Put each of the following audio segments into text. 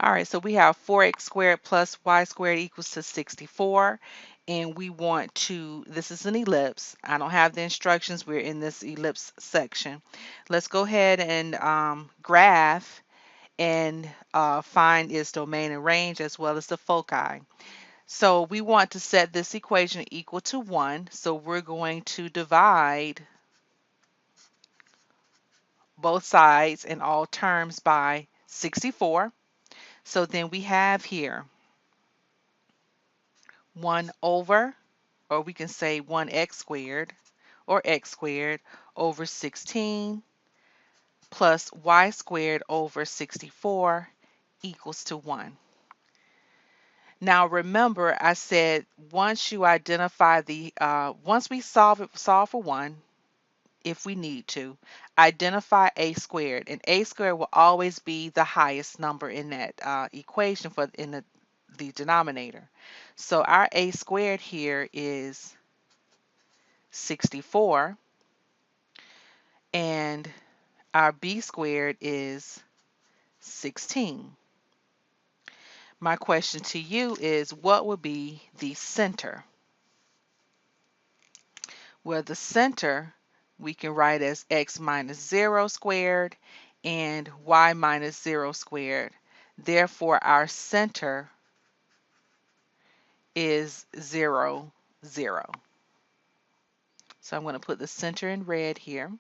All right, so we have 4x squared plus y squared equals to 64. And we want to, this is an ellipse. I don't have the instructions. We're in this ellipse section. Let's go ahead and graph and find its domain and range as well as the foci. So we want to set this equation equal to 1. So we're going to divide both sides and all terms by 64. So then we have here 1 over, or we can say 1x squared or x squared over 16 plus y squared over 64 equals to 1. Now remember, I said once you identify the, once we solve for 1, if we need to, identify a squared, and a squared will always be the highest number in that equation for in the denominator. So our a squared here is 64, and our b squared is 16. My question to you is, what would be the center? Well, the center we can write as x minus 0 squared and y minus 0 squared. Therefore, our center is 0, 0. So I'm going to put the center in red here.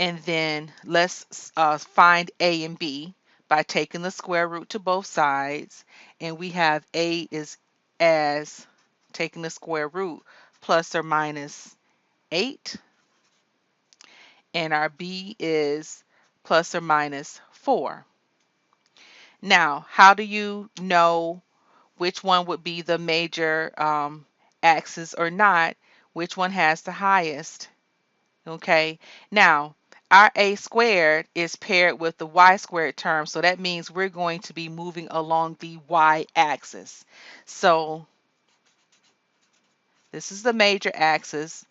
And then let's find a and b by taking the square root to both sides. And we have a is as taking the square root plus or minus 8. And our b is plus or minus 4. Now, how do you know which one would be the major axis or not? Which one has the highest? Okay, now our a squared is paired with the y squared term, so that means we're going to be moving along the y-axis. So this is the major axis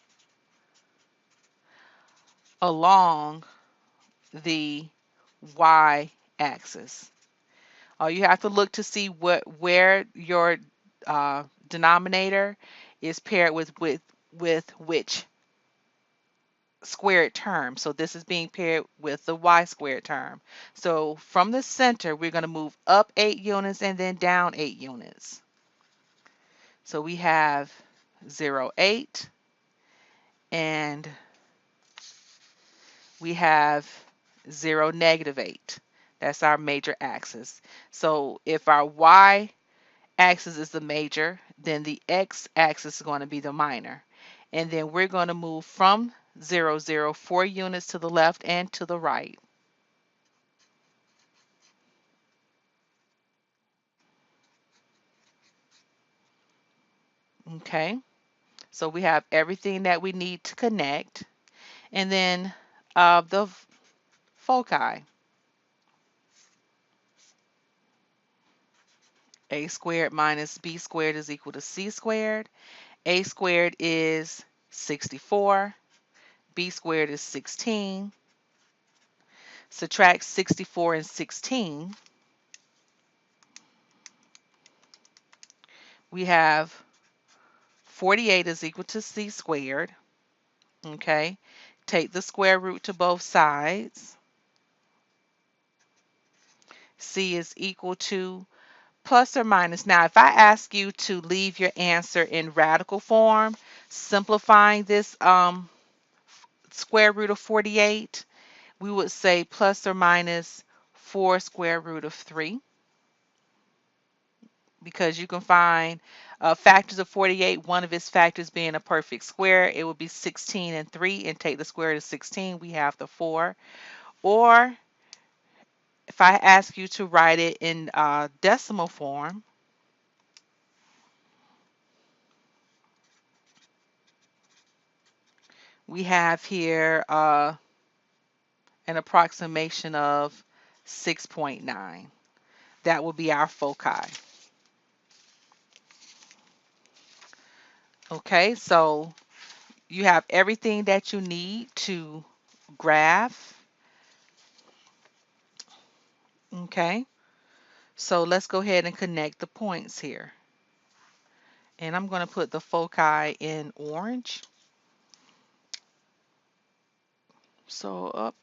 along the y-axis. You have to look to see where your denominator is paired with which squared term. So this is being paired with the y squared term. So from the center, we're going to move up 8 units and then down 8 units. So we have 0, 8, and we have 0, negative 8. That's our major axis. So if our y axis is the major, then the x axis is going to be the minor. And then we're going to move from 0, 0, 4 units to the left and to the right. Okay, so we have everything that we need to connect. And then the foci. A squared minus b squared is equal to c squared. A squared is 64. B squared is 16. Subtract 64 and 16. We have 48 is equal to c squared. Okay, take the square root to both sides. C is equal to plus or minus. Now, if I ask you to leave your answer in radical form, simplifying this square root of 48, we would say plus or minus 4 square root of 3, because you can find factors of 48, one of its factors being a perfect square. It would be 16 and 3, and take the square root of 16, we have the 4. Or if I ask you to write it in decimal form, we have here an approximation of 6.9. That will be our foci. Okay, so you have everything that you need to graph. Okay, So let's go ahead and connect the points here. And I'm going to put the foci in orange. So up.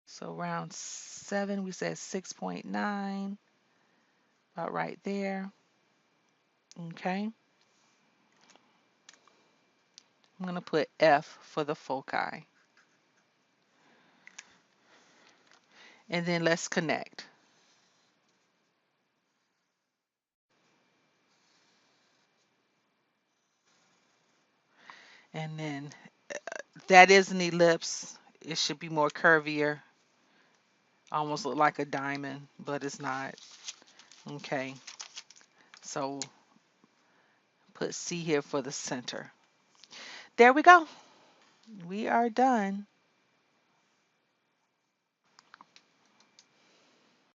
So round 7, we said 6.9, about right there. Okay. I'm going to put F for the foci. And then let's connect. And then that is an ellipse. It should be more curvier. Almost look like a diamond, but it's not. Okay. So put C here for the center. There we go. We are done.